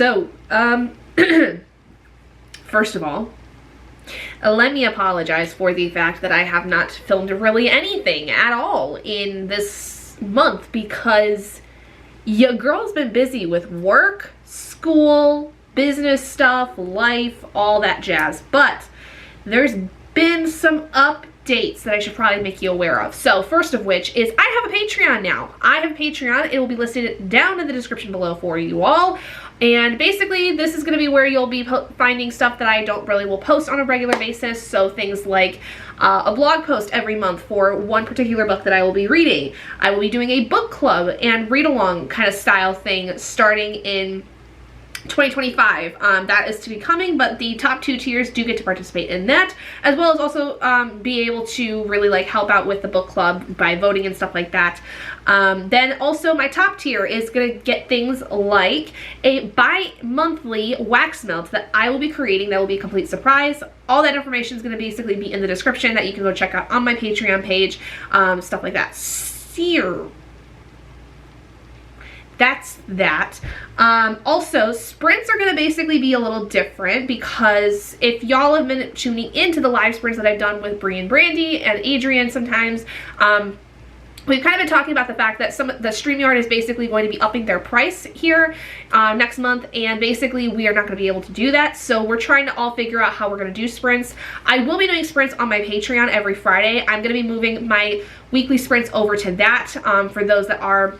So, first of all, let me apologize for the fact that I have not filmed really anything at all in this month because your girl's been busy with work, school, business stuff, life, all that jazz. But there's been some updates that I should probably make you aware of. So first of which is I have a Patreon now. I have a Patreon. It will be listed down in the description below for you all. And basically this is going to be where you'll be finding stuff that I don't really will post on a regular basis. So things like a blog post every month for one particular book that I will be reading. I will be doing a book club and read along kind of style thing starting in 2025. That is to be coming, but the top 2 tiers do get to participate in that, as well as also be able to really like help out with the book club by voting and stuff like that. Then also my top tier is gonna get things like a bi-monthly wax melt that I will be creating that will be a complete surprise. All that information is gonna basically be in the description that you can go check out on my Patreon page, stuff like that. That's that. Also, sprints are going to basically be a little different because if y'all have been tuning into the live sprints that I've done with Bree and Brandy and Adrian sometimes, we've kind of been talking about the fact that the StreamYard is basically going to be upping their price here next month, and basically we are not going to be able to do that. So we're trying to all figure out how we're going to do sprints. I will be doing sprints on my Patreon every Friday. I'm going to be moving my weekly sprints over to that for those that are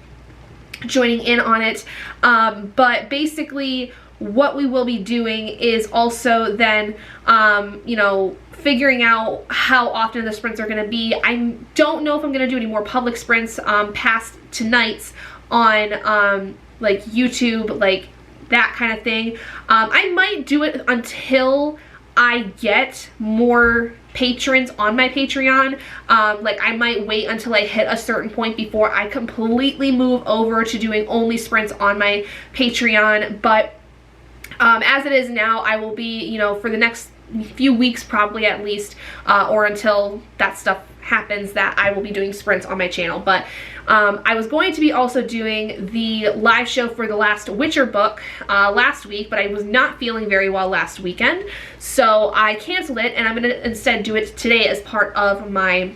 joining in on it, but basically what we will be doing is also then you know, figuring out how often the sprints are going to be. I don't know if I'm going to do any more public sprints past tonight's on like YouTube, like that kind of thing. I might do it until I get more patrons on my Patreon. Like I might wait until I hit a certain point before I completely move over to doing only sprints on my Patreon, but as it is now, I will be, you know, for the next few weeks probably at least, or until that stuff happens, that I will be doing sprints on my channel. But I was going to be also doing the live show for the last Witcher book last week, but I was not feeling very well last weekend, so I canceled it, and I'm going to instead do it today as part of my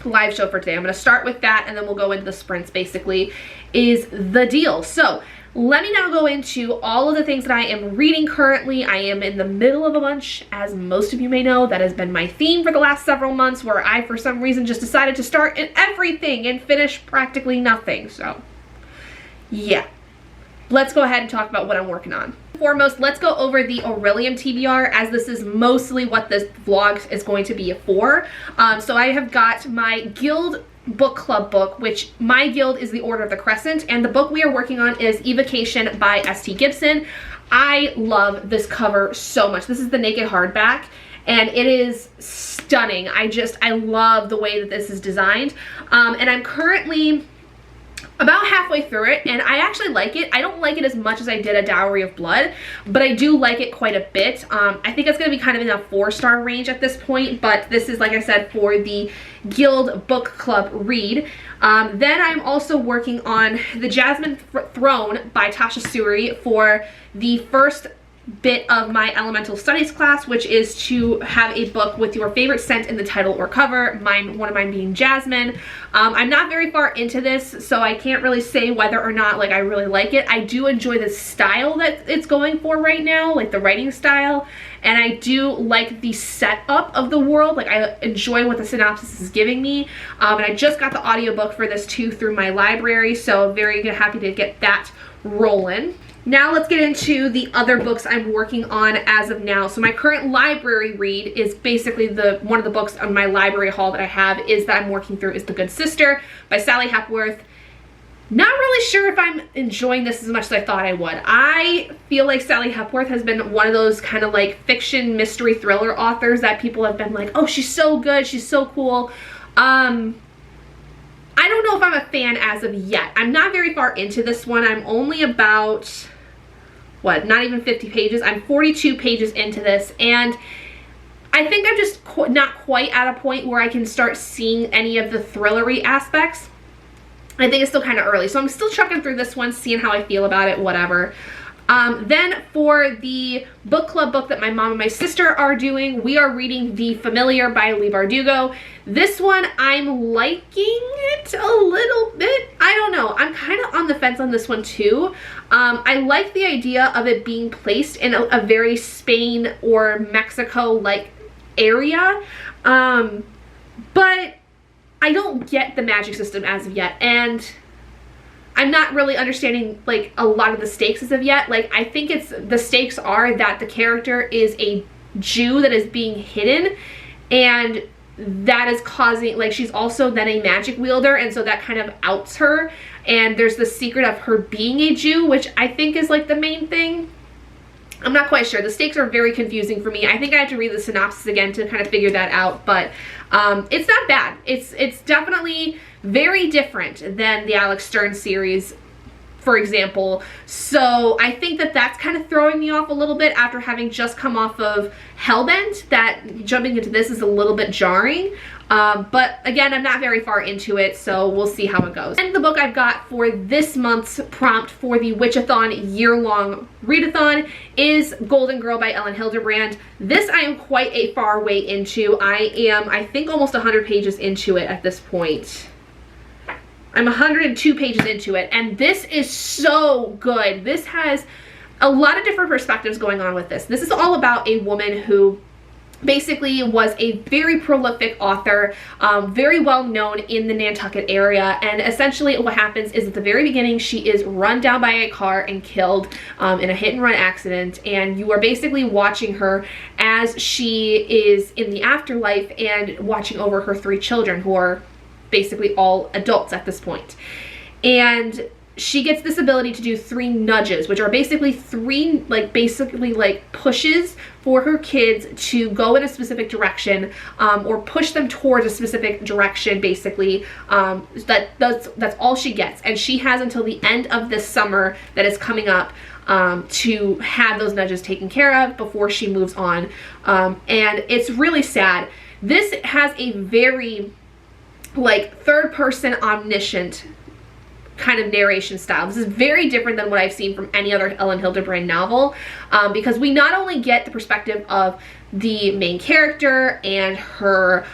live show for today. I'm going to start with that, and then we'll go into the sprints basically is the deal. So let me now go into all of the things that I am reading currently. I am in the middle of a bunch, as most of you may know. That has been my theme for the last several months, where I, for some reason, just decided to start in everything and finish practically nothing. So, yeah. Let's go ahead and talk about what I'm working on. Foremost, let's go over the Orillium TBR, as this is mostly what this vlog is going to be for. So I have got my Guild book club book, which my guild is the Order of the Crescent, and the book we are working on is Evocation by St. Gibson. I love this cover so much. This is the naked hardback, and it is stunning. I love the way that this is designed, and I'm currently about halfway through it, and I actually like it. I don't like it as much as I did A Dowry of Blood, but I do like it quite a bit. I think it's going to be kind of in a 4-star range at this point, but this is, like I said, for the Guild Book Club read. Then I'm also working on The Jasmine Throne by Tasha Suri for the first bit of my elemental studies class, which is to have a book with your favorite scent in the title or cover. One of mine being Jasmine. I'm not very far into this, so I can't really say whether or not like I really like it. I do enjoy the style that it's going for right now, like the writing style, and I do like the setup of the world. Like I enjoy what the synopsis is giving me, and I just got the audiobook for this too through my library, so very happy to get that rolling. Now let's get into the other books I'm working on as of now. So my current library read is basically one of the books on my library haul that I have that I'm working through is The Good Sister by Sally Hepworth. Not really sure if I'm enjoying this as much as I thought I would. I feel like Sally Hepworth has been one of those kind of like fiction mystery thriller authors that people have been like, oh, she's so good, she's so cool. I don't know if I'm a fan as of yet. I'm not very far into this one. I'm only about, what, not even 50 pages. I'm 42 pages into this, and I think I'm just not quite at a point where I can start seeing any of the thrillery aspects. I think it's still kind of early, so I'm still chucking through this one, seeing how I feel about it, whatever. Then for the book club book that my mom and my sister are doing, we are reading The Familiar by Leigh Bardugo. This one, I'm liking it a little bit. I don't know. I'm kind of on the fence on this one too. I like the idea of it being placed in a very Spain or Mexico-like area. But I don't get the magic system as of yet. And I'm not really understanding like a lot of the stakes as of yet. Like, I think the stakes are that the character is a Jew that is being hidden, and that is causing, like, she's also then a magic wielder, and so that kind of outs her, and there's the secret of her being a Jew, which I think is like the main thing. I'm not quite sure. The stakes are very confusing for me. I think I have to read the synopsis again to kind of figure that out, but it's not bad. It's definitely very different than the Alex Stern series, for example. So I think that that's kind of throwing me off a little bit after having just come off of Hellbent, that jumping into this is a little bit jarring. But again, I'm not very far into it, so we'll see how it goes. And the book I've got for this month's prompt for the Witchathon year-long readathon is Golden Girl by Elin Hilderbrand. This I am quite a far way into. I am, I think, almost 100 pages into it at this point. I'm 102 pages into it, and this is so good. This has a lot of different perspectives going on with this. This is all about a woman who basically was a very prolific author, very well known in the Nantucket area, and essentially what happens is at the very beginning she is run down by a car and killed in a hit-and-run accident, and you are basically watching her as she is in the afterlife and watching over her 3 children, who are basically all adults at this point. And she gets this ability to do 3 nudges, which are basically 3 pushes for her kids to go in a specific direction, or push them towards a specific direction, basically. That's all she gets, and she has until the end of this summer that is coming up to have those nudges taken care of before she moves on. And it's really sad. This has a very like third-person omniscient kind of narration style. This is very different than what I've seen from any other Elin Hilderbrand novel, because we not only get the perspective of the main character and her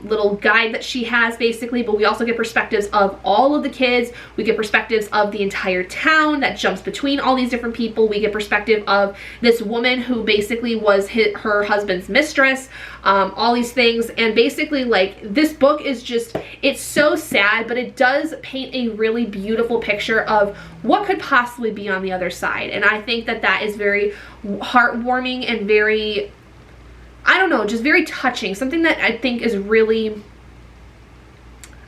little guide that she has, basically, but we also get perspectives of all of the kids. We get perspectives of the entire town that jumps between all these different people. We get perspective of this woman who basically was her husband's mistress, all these things. And basically, like, this book is just, it's so sad, but it does paint a really beautiful picture of what could possibly be on the other side. And I think that that is very heartwarming and very, I don't know, just very touching. Something that I think is really,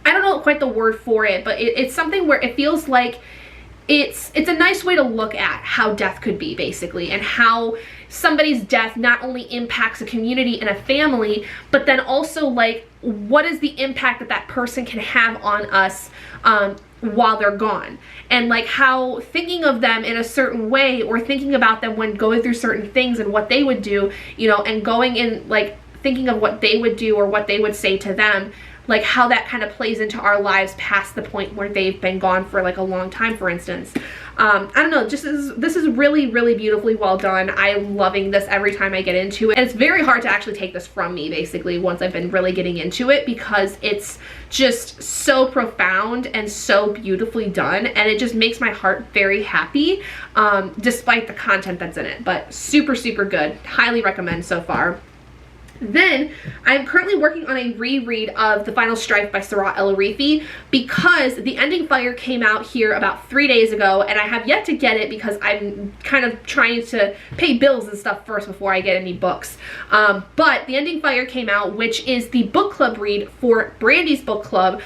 I don't know quite the word for it, but it's something where it feels like it's a nice way to look at how death could be, basically, and how somebody's death not only impacts a community and a family, but then also, like, what is the impact that that person can have on us while they're gone, and like how thinking of them in a certain way, or thinking about them when going through certain things and what they would do, you know, and going in, like, thinking of what they would do or what they would say to them, like how that kind of plays into our lives past the point where they've been gone for like a long time, for instance. I don't know, this is really, really beautifully well done. I'm loving this every time I get into it. And it's very hard to actually take this from me, basically, once I've been really getting into it, because it's just so profound and so beautifully done, and it just makes my heart very happy, despite the content that's in it. But super, super good. Highly recommend so far. Then I'm currently working on a reread of The Final Strife by Saara El-Arifi, because The Ending Fire came out here about 3 days ago, and I have yet to get it because I'm kind of trying to pay bills and stuff first before I get any books. But The Ending Fire came out, which is the book club read for Brandy's book club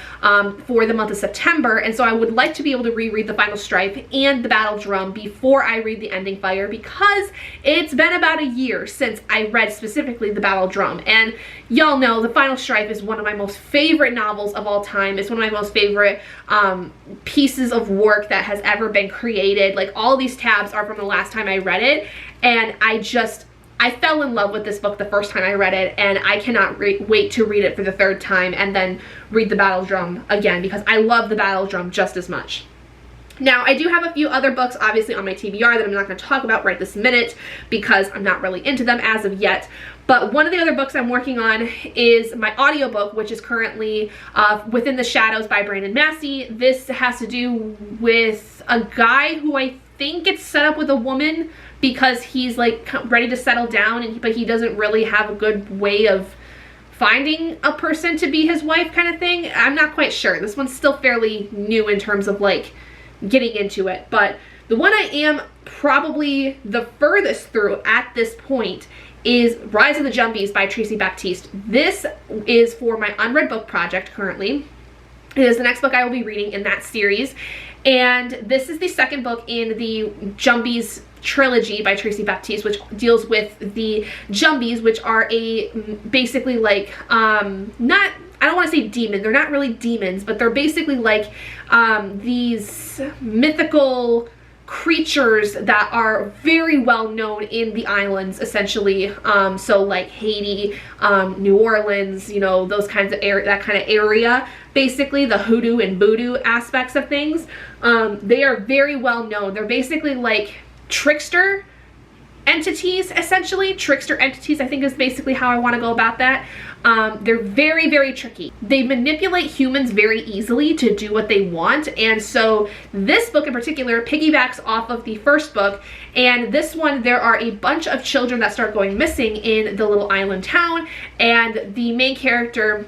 for the month of September, and so I would like to be able to reread The Final Strife and The Battle Drum before I read The Ending Fire, because it's been about a year since I read specifically The Battle Drum. And y'all know The Final Strife is one of my most favorite novels of all time. It's one of my most favorite pieces of work that has ever been created. Like, all these tabs are from the last time I read it, and I fell in love with this book the first time I read it, and I cannot wait to read it for the 3rd time and then read The Battle Drum again, because I love The Battle Drum just as much. Now, I do have a few other books, obviously, on my TBR that I'm not going to talk about right this minute because I'm not really into them as of yet. But one of the other books I'm working on is my audiobook, which is currently Within the Shadows by Brandon Massey. This has to do with a guy who I think gets set up with a woman because he's like ready to settle down, but he doesn't really have a good way of finding a person to be his wife kind of thing. I'm not quite sure. This one's still fairly new in terms of like getting into it, but the one I am probably the furthest through at this point is Rise of the Jumbies by Tracey Baptise. This is for my unread book project currently. It is the next book I will be reading in that series, and this is the second book in the Jumbies trilogy by Tracey Baptise, which deals with the Jumbies, which are basically like I don't want to say demon, they're not really demons, but they're basically like these mythical creatures that are very well known in the islands, essentially. So like Haiti, New Orleans, you know, those kinds of that kind of area, basically the hoodoo and voodoo aspects of things. They are very well known. They're basically like trickster entities, essentially. Trickster entities, I think, is basically how I want to go about that. They're very, very tricky. They manipulate humans very easily to do what they want, and so this book in particular piggybacks off of the first book. And this one, there are a bunch of children that start going missing in the little island town, and the main character,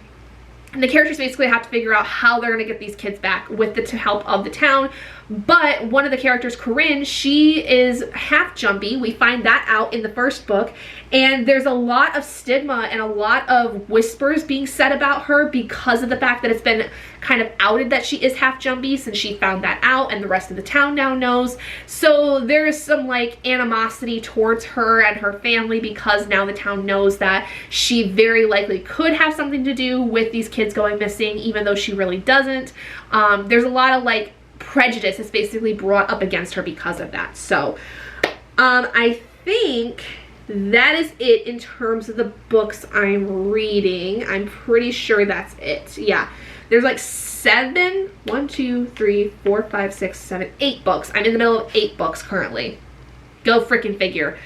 the characters basically have to figure out how they're going to get these kids back with the help of the town. But one of the characters, Corinne, she is half Jumpy. We find that out in the first book. And there's a lot of stigma and a lot of whispers being said about her because of the fact that it's been kind of outed that she is half Jumpy, since she found that out and the rest of the town now knows. So there's some like animosity towards her and her family because now the town knows that she very likely could have something to do with these kids going missing, even though she really doesn't. There's a lot of like prejudice is basically brought up against her because of that. So I think that is it in terms of the books I'm reading. I'm pretty sure that's it. Yeah, there's like 8 books. I'm in the middle of 8 books currently. Go freaking figure.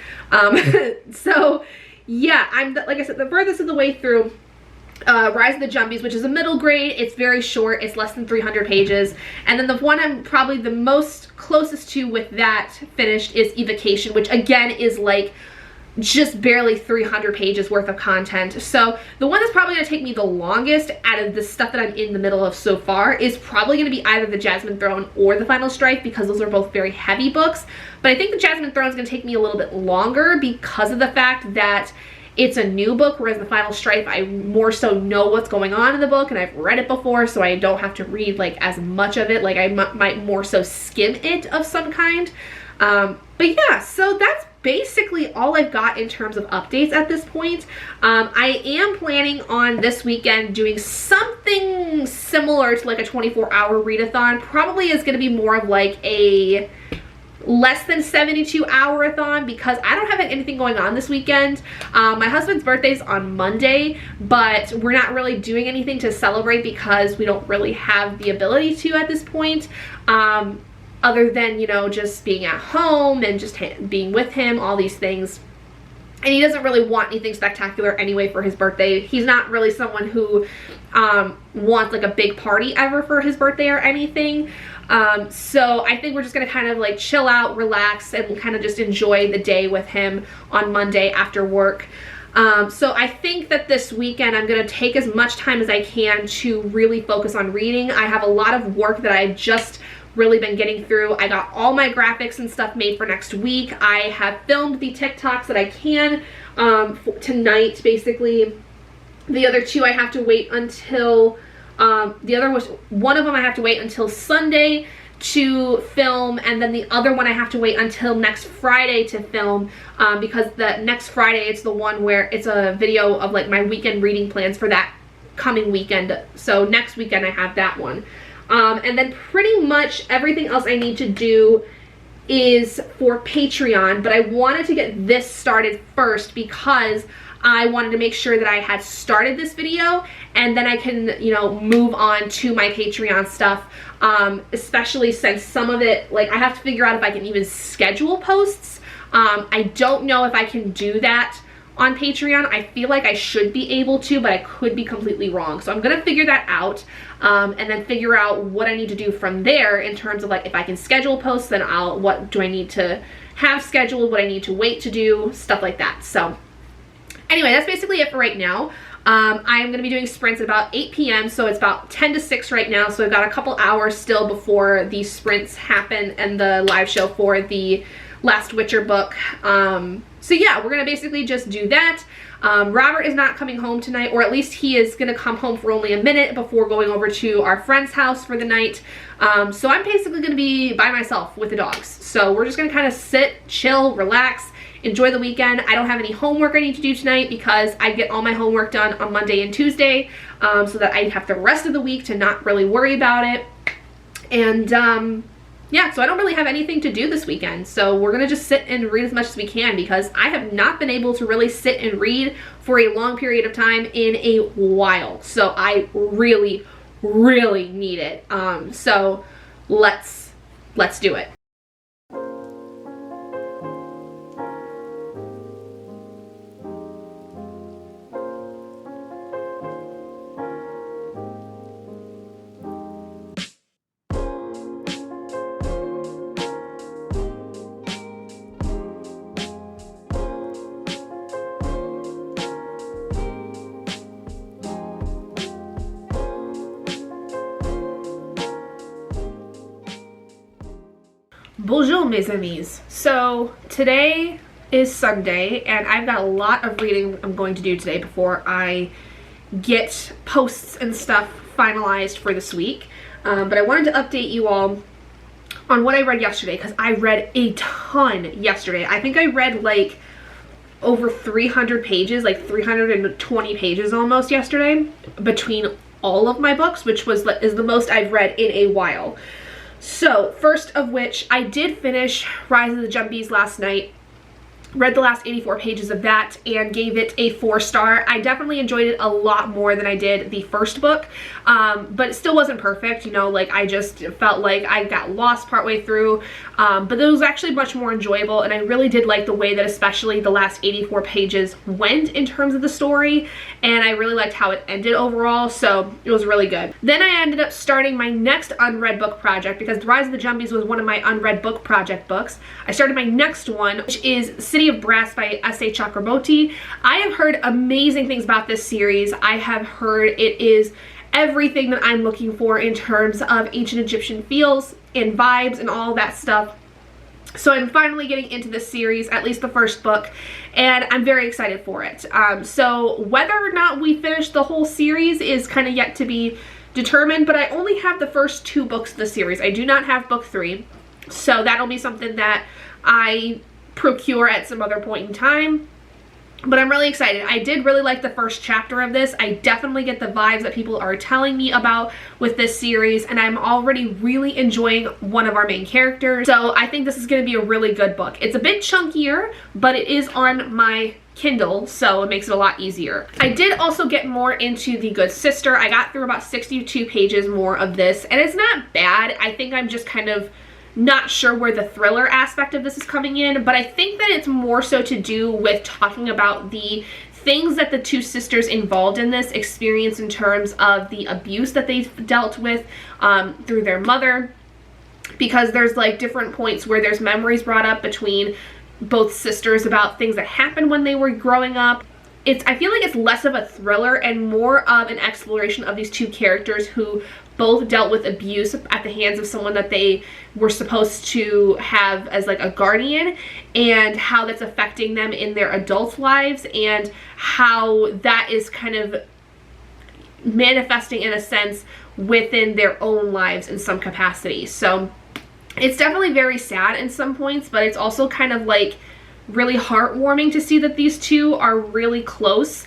So yeah, I'm like I said, the furthest of the way through Rise of the Jumbies, which is a middle grade. It's very short. It's less than 300 pages. And then the one I'm probably the most closest to with that finished is Evocation, which again is like just barely 300 pages worth of content. So the one that's probably going to take me the longest out of the stuff that I'm in the middle of so far is probably going to be either the Jasmine Throne or the Final Strife, because those are both very heavy books. But I think the Jasmine Throne is going to take me a little bit longer because of the fact that it's a new book, whereas the Final Strife, I more so know what's going on in the book and I've read it before, so I don't have to read like as much of it. Like I might more so skim it of some kind. But yeah, so that's basically all I've got in terms of updates at this point. I am planning on this weekend doing something similar to like a 24-hour readathon. Probably is going to be more of like a less than 72-hour-a-thon because I don't have anything going on this weekend. My husband's birthday's on Monday, but we're not really doing anything to celebrate because we don't really have the ability to at this point. Other than, you know, just being at home and just being with him, all these things. And he doesn't really want anything spectacular anyway for his birthday. He's not really someone who wants like a big party ever for his birthday or anything. So I think we're just gonna kind of like chill out, relax, and kind of just enjoy the day with him on Monday after work. So I think that this weekend I'm going to take as much time as I can to really focus on reading. I have a lot of work that I've just really been getting through. I got all my graphics and stuff made for next week. I have filmed the TikToks that I can tonight, basically. The other two I have to wait until, one of them I have to wait until Sunday to film, and then the other one I have to wait until next Friday to film, because the next Friday it's the one where it's a video of like my weekend reading plans for that coming weekend. So next weekend I have that one. And then pretty much everything else I need to do is for Patreon, but I wanted to get this started first because I wanted to make sure that I had started this video, and then I can, you know, move on to my Patreon stuff, especially since some of it, like, I have to figure out if I can even schedule posts. I don't know if I can do that on Patreon. I feel like I should be able to, but I could be completely wrong. So I'm gonna figure that out, and then figure out what I need to do from there in terms of, like, if I can schedule posts, then what do I need to have scheduled, what I need to wait to do, stuff like that. So anyway, that's basically it for right now. I am going to be doing sprints at about 8 p.m. So it's about 10 to 6 right now. So I've got a couple hours still before these sprints happen and the live show for the Last Witcher book. So yeah, we're going to basically just do that. Robert is not coming home tonight, or at least he is going to come home for only a minute before going over to our friend's house for the night. So I'm basically going to be by myself with the dogs. So we're just going to kind of sit, chill, relax, enjoy the weekend. I don't have any homework I need to do tonight because I get all my homework done on Monday and Tuesday, so that I have the rest of the week to not really worry about it. And yeah, so I don't really have anything to do this weekend. So we're gonna just sit and read as much as we can, because I have not been able to really sit and read for a long period of time in a while. So I really, really need it. So let's do it. Bonjour, mes amis. So today is Sunday, and I've got a lot of reading I'm going to do today before I get posts and stuff finalized for this week. But I wanted to update you all on what I read yesterday, because I read a ton yesterday. I think I read like over 300 pages, like 320 pages almost yesterday, between all of my books, which is the most I've read in a while. So, first of which, I did finish Rise of the Jumbies last night, read the last 84 pages of that, and gave it a 4-star. I definitely enjoyed it a lot more than I did the first book, but it still wasn't perfect, you know, like I just felt like I got lost partway through, but it was actually much more enjoyable, and I really did like the way that especially the last 84 pages went in terms of the story, and I really liked how it ended overall, so it was really good. Then I ended up starting my next unread book project, because Rise of the Jumbies was one of my unread book project books. I started my next one, which is City of Brass by S.A. Chakraborty. I have heard amazing things about this series. I have heard it is everything that I'm looking for in terms of ancient Egyptian feels and vibes and all that stuff. So I'm finally getting into this series, at least the first book, and I'm very excited for it. So whether or not we finish the whole series is kind of yet to be determined, but I only have the first 2 books of the series. I do not have book 3, so that'll be something that I procure at some other point in time. But I'm really excited. I did really like the first chapter of this. I definitely get the vibes that people are telling me about with this series, and I'm already really enjoying one of our main characters. So I think this is going to be a really good book. It's a bit chunkier, but it is on my Kindle, so it makes it a lot easier. I did also get more into The Good Sister. I got through about 62 pages more of this, and it's not bad. I think I'm just kind of not sure where the thriller aspect of this is coming in, but I think that it's more so to do with talking about the things that the 2 sisters involved in this experience in terms of the abuse that they've dealt with through their mother, because there's like different points where there's memories brought up between both sisters about things that happened when they were growing up. I feel like it's less of a thriller and more of an exploration of these 2 characters who both dealt with abuse at the hands of someone that they were supposed to have as like a guardian, and how that's affecting them in their adult lives, and how that is kind of manifesting in a sense within their own lives in some capacity. So it's definitely very sad in some points, but it's also kind of like really heartwarming to see that these 2 are really close,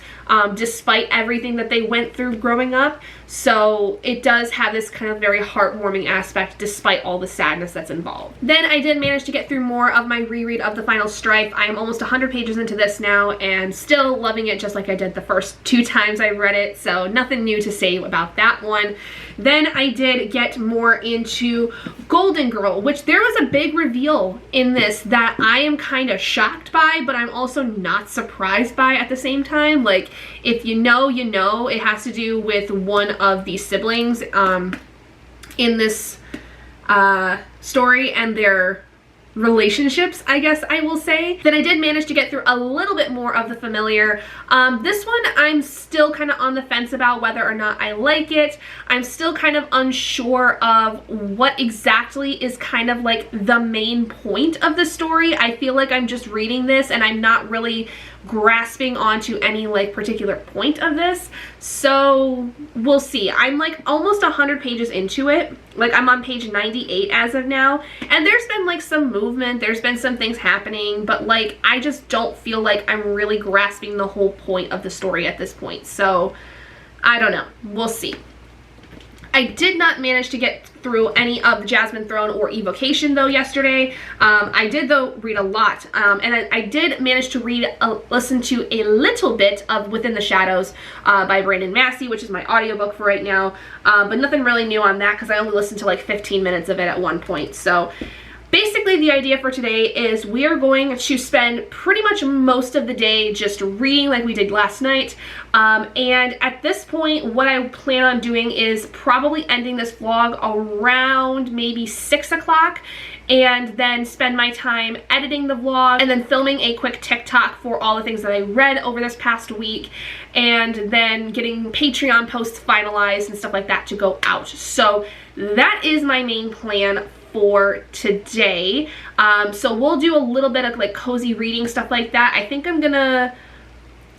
despite everything that they went through growing up. So it does have this kind of very heartwarming aspect despite all the sadness that's involved. Then I did manage to get through more of my reread of the final Strife. I am almost 100 pages into this now and still loving it just like I did the first 2 times I read it, so nothing new to say about that one. Then I did get more into Golden Girl, which there was a big reveal in this that I am kind of shocked by, but I'm also not surprised by at the same time. Like, if you know, you know. It has to do with one of the siblings in this story and their relationships, I guess I will say. Then I did manage to get through a little bit more of the familiar. This one I'm still kind of on the fence about whether or not I like it. I'm still kind of unsure of what exactly is kind of like the main point of the story. I feel like I'm just reading this and I'm not really grasping onto any like particular point of this, so we'll see. I'm like almost 100 pages into it. Like, I'm on page 98 as of now, and there's been like some movement, there's been some things happening, but like I just don't feel like I'm really grasping the whole point of the story at this point, so I don't know, we'll see. I did not manage to get through any of the Jasmine Throne or Evocation though yesterday. I did though read a lot, and I did manage to listen to a little bit of Within the Shadows by Massey, which is my audiobook for right now, but nothing really new on that because I only listened to like 15 minutes of it at one point. So basically the idea for today is we are going to spend pretty much most of the day just reading like we did last night. And at this point, what I plan on doing is probably ending this vlog around maybe 6 o'clock, and then spend my time editing the vlog and then filming a quick TikTok for all the things that I read over this past week, and then getting Patreon posts finalized and stuff like that to go out. So that is my main plan for today. So we'll do a little bit of like cozy reading, stuff like that. I think I'm gonna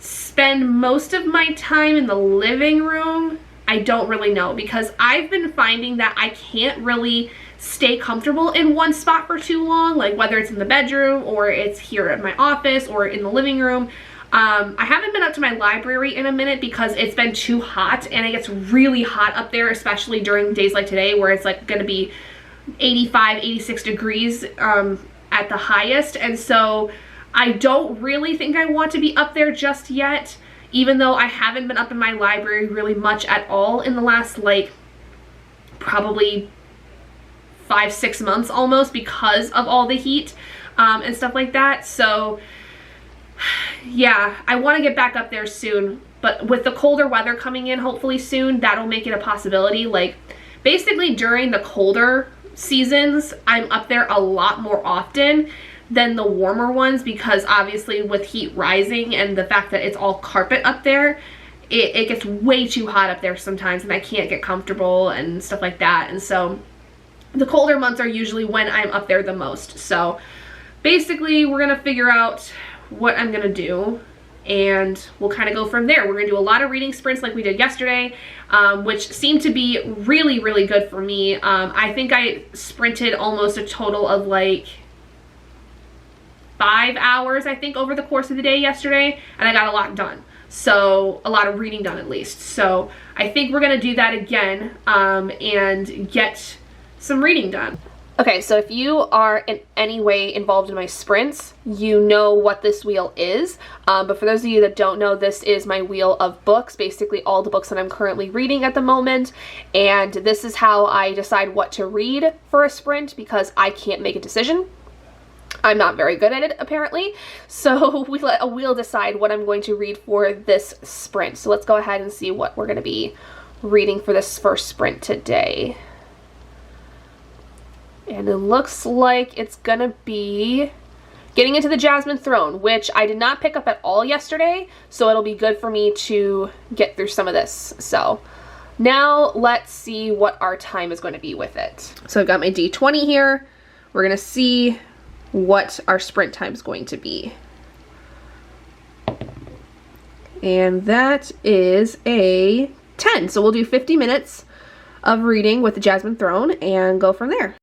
spend most of my time in the living room. I don't really know, because I've been finding that I can't really stay comfortable in one spot for too long, like whether it's in the bedroom or it's here at my office or in the living room. I haven't been up to my library in a minute because it's been too hot, and it gets really hot up there, especially during days like today where it's like gonna be 85, 86 degrees at the highest, and so I don't really think I want to be up there just yet, even though I haven't been up in my library really much at all in the last like probably 5-6 months almost, because of all the heat and stuff like that. So yeah, I want to get back up there soon, but with the colder weather coming in hopefully soon, that'll make it a possibility. Like, basically during the colder seasons, I'm up there a lot more often than the warmer ones, because obviously with heat rising and the fact that it's all carpet up there, it gets way too hot up there sometimes, and I can't get comfortable and stuff like that. And so the colder months are usually when I'm up there the most. So basically we're gonna figure out what I'm gonna do, and we'll kind of go from there. We're gonna do a lot of reading sprints like we did yesterday, which seemed to be really, really good for me. I think I sprinted almost a total of like 5 hours, I think, over the course of the day yesterday, and I got a lot done. So a lot of reading done at least. So I think we're gonna do that again and get some reading done. Okay, so if you are in any way involved in my sprints, you know what this wheel is. But for those of you that don't know, this is my wheel of books, basically all the books that I'm currently reading at the moment. And this is how I decide what to read for a sprint, because I can't make a decision. I'm not very good at it, apparently. So we let a wheel decide what I'm going to read for this sprint. So let's go ahead and see what we're going to be reading for this first sprint today. And it looks like it's gonna be getting into the Jasmine Throne, which I did not pick up at all yesterday, so it'll be good for me to get through some of this. So now let's see what our time is going to be with it. So I've got my D20 here. We're gonna see what our sprint time is going to be. And that is a 10. So we'll do 50 minutes of reading with the Jasmine Throne and go from there.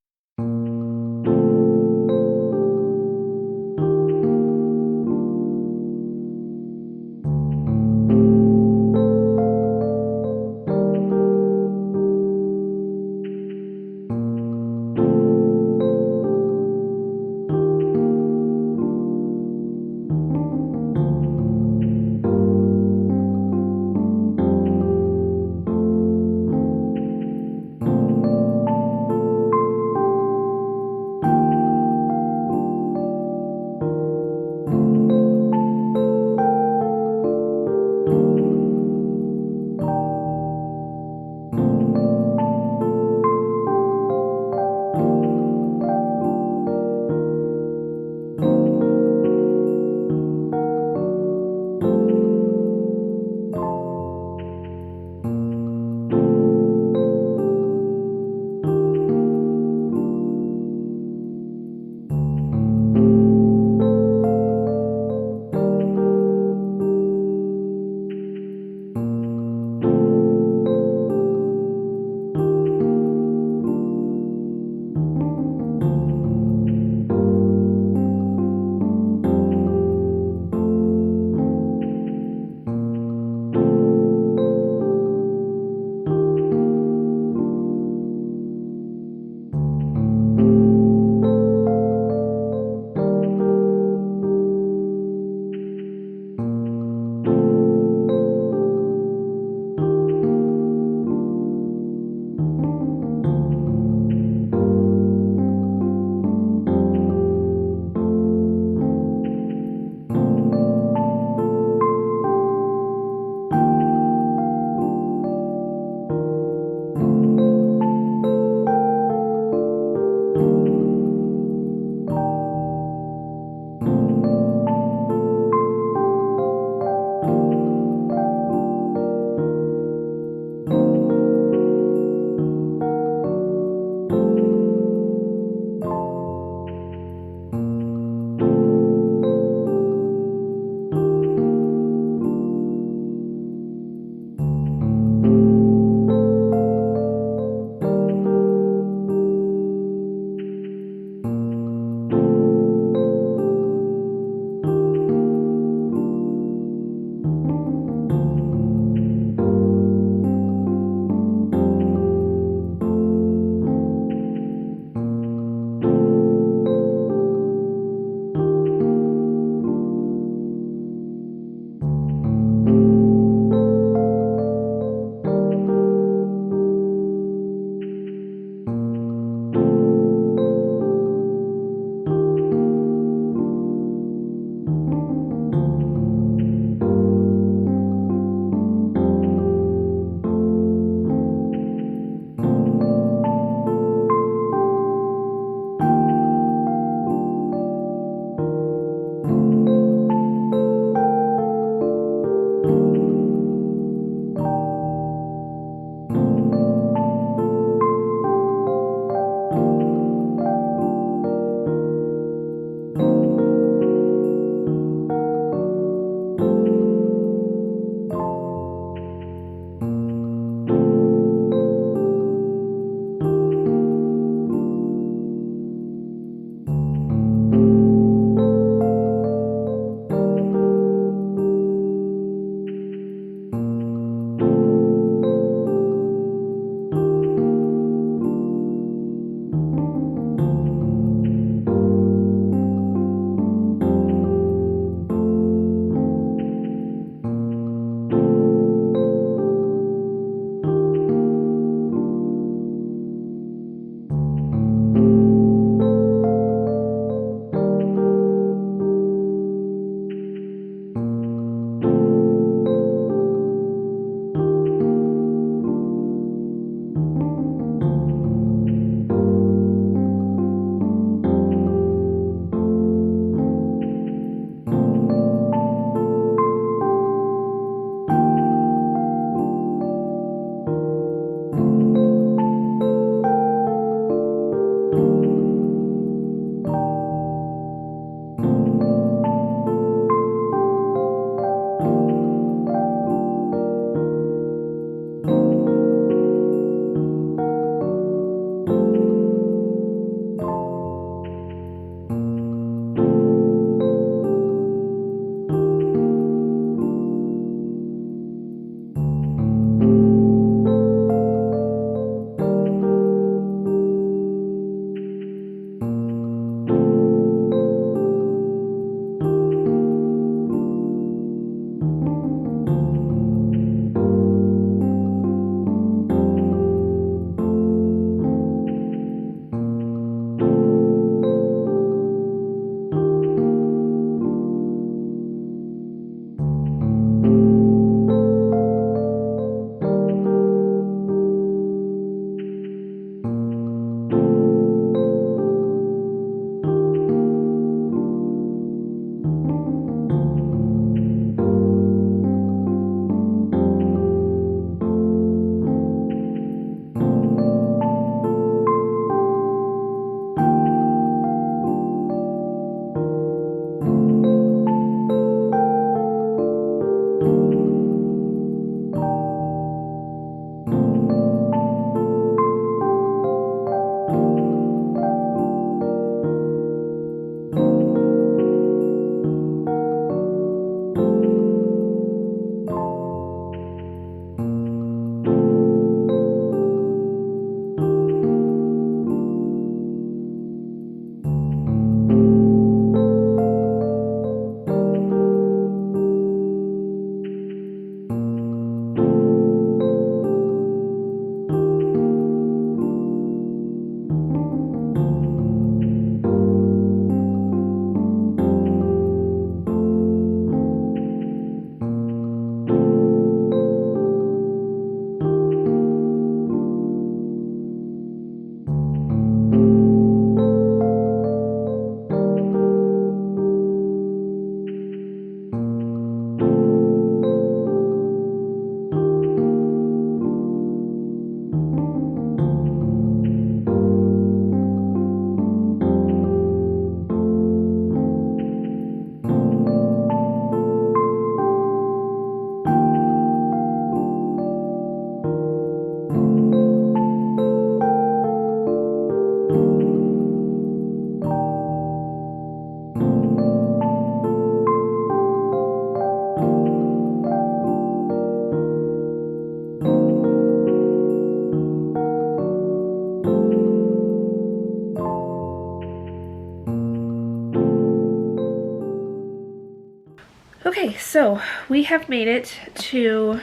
Okay, so we have made it to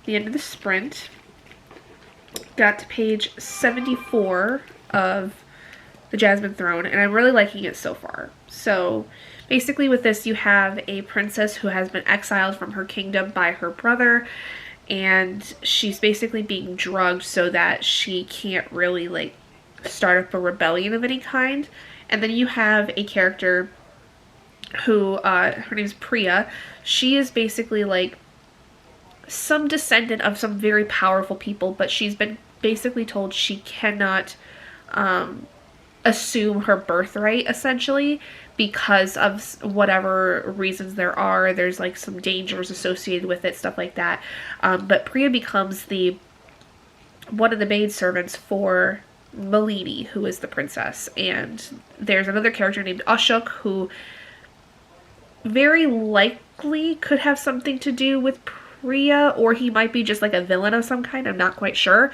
the end of the sprint. Got to page 74 of the Jasmine Throne, and I'm really liking it so far. So basically with this, you have a princess who has been exiled from her kingdom by her brother, and she's basically being drugged so that she can't really like start up a rebellion of any kind. And then you have a character who, her name's Priya. She is basically like some descendant of some very powerful people, but she's been basically told she cannot assume her birthright, essentially, because of whatever reasons there are. There's like some dangers associated with it, stuff like that. But Priya becomes one of the maidservants for Malini, who is the princess. And there's another character named Ashok who very likely could have something to do with Priya, or he might be just like a villain of some kind. I'm not quite sure.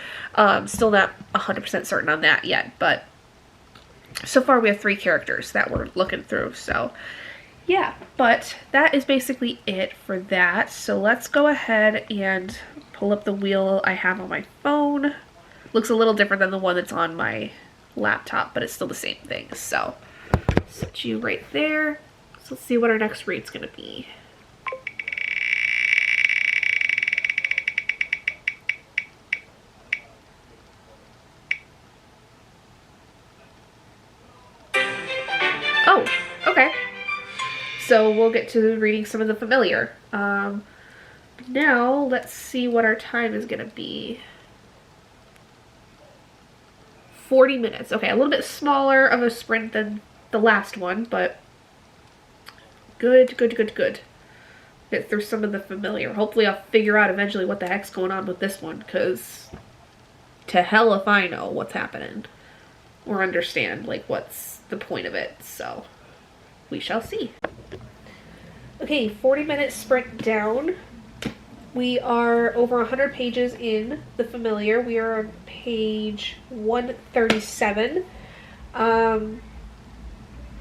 Still not 100% certain on that yet, but so far we have 3 characters that we're looking through, so yeah. But that is basically it for that. So let's go ahead and pull up the wheel I have on my phone. Looks a little different than the one that's on my laptop, but it's still the same thing. So set you right there. So let's see what our next read's gonna be. Oh, okay. So we'll get to reading some of the familiar. Now let's see what our time is gonna be. 40 minutes. Okay, a little bit smaller of a sprint than the last one, but good. Get through some of the familiar. Hopefully I'll figure out eventually what the heck's going on with this one, because to hell if I know what's happening or understand like what's the point of it. So we shall see. Okay, 40-minute sprint down. We are over 100 pages in the familiar. We are on page 137.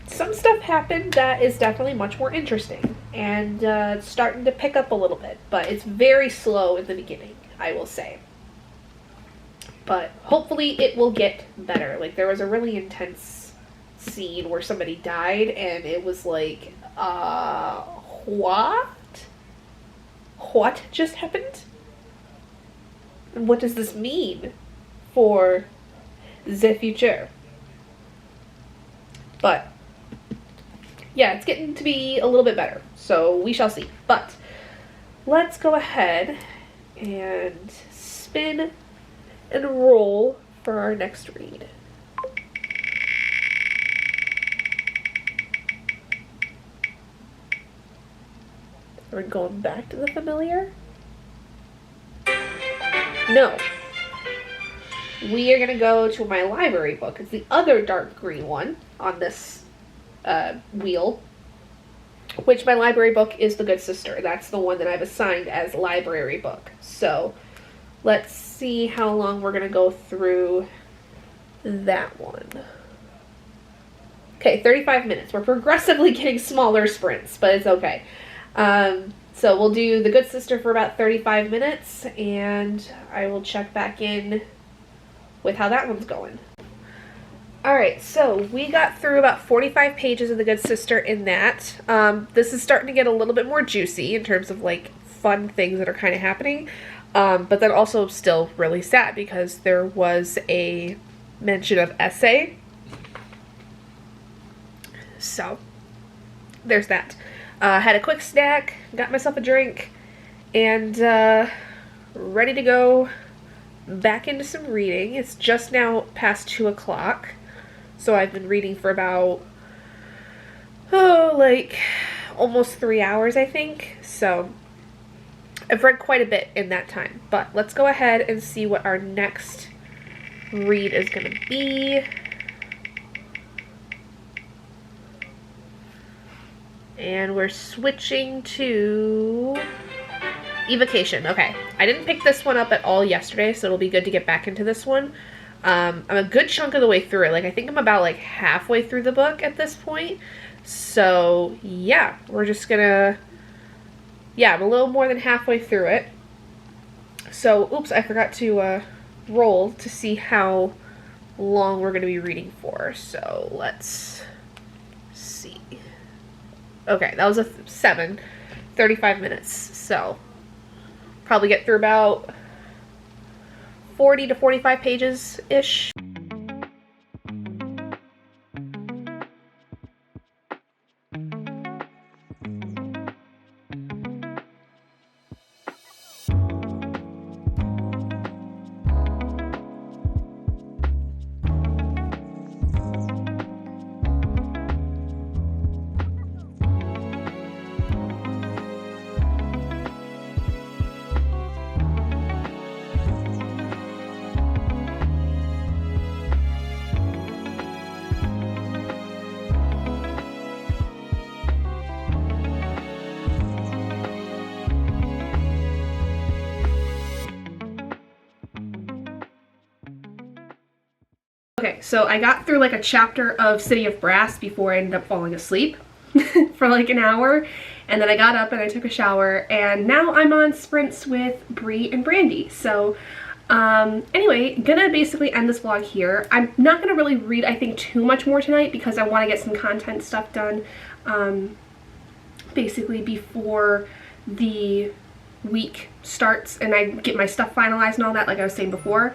Some stuff happened that is definitely much more interesting, and it's starting to pick up a little bit, but it's very slow in the beginning, I will say. But hopefully it will get better. Like, there was a really intense scene where somebody died, and it was like, what? What just happened? And what does this mean for the future? But yeah, it's getting to be a little bit better, so we shall see. But let's go ahead and spin and roll for our next read. We're going back to the familiar? No. We are going to go to my library book. It's the other dark green one on this wheel, which my library book is The Good Sister. That's the one that I've assigned as library book. So let's see how long we're going to go through that one. Okay, 35 minutes. We're progressively getting smaller sprints, but it's okay. So we'll do The Good Sister for about 35 minutes, and I will check back in with how that one's going. Alright, so we got through about 45 pages of The Good Sister in that. This is starting to get a little bit more juicy in terms of like fun things that are kind of happening, but then also still really sad because there was a mention of essay. So there's that. Had a quick snack, got myself a drink, and ready to go back into some reading. It's just now past 2 o'clock, so I've been reading for about, like almost 3 hours, I think. So I've read quite a bit in that time, but let's go ahead and see what our next read is going to be. And we're switching to Evocation. Okay, I didn't pick this one up at all yesterday, so it'll be good to get back into this one. I'm a good chunk of the way through it. Like, I think I'm about like halfway through the book at this point. So yeah, we're just gonna yeah, I'm a little more than halfway through it. So, oops, I forgot to roll to see how long we're going to be reading for. So, let's see. Okay, that was a 7, 35 minutes. So, probably get through about 40 to 45 pages-ish. Okay, so I got through like a chapter of City of Brass before I ended up falling asleep for like an hour, and then I got up and I took a shower, and now I'm on sprints with Bree and Brandy. So anyway, gonna basically end this vlog here. I'm not gonna really read, I think, too much more tonight because I want to get some content stuff done basically before the week starts and I get my stuff finalized and all that, like I was saying before.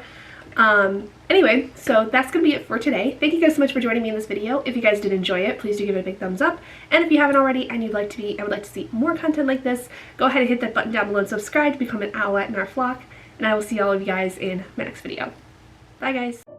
Anyway, so that's gonna be it for today. Thank you guys so much for joining me in this video. If you guys did enjoy it, please do give it a big thumbs up. And if you haven't already and I would like to see more content like this, go ahead and hit that button down below and subscribe to become an owlet in our flock. And I will see all of you guys in my next video. Bye guys.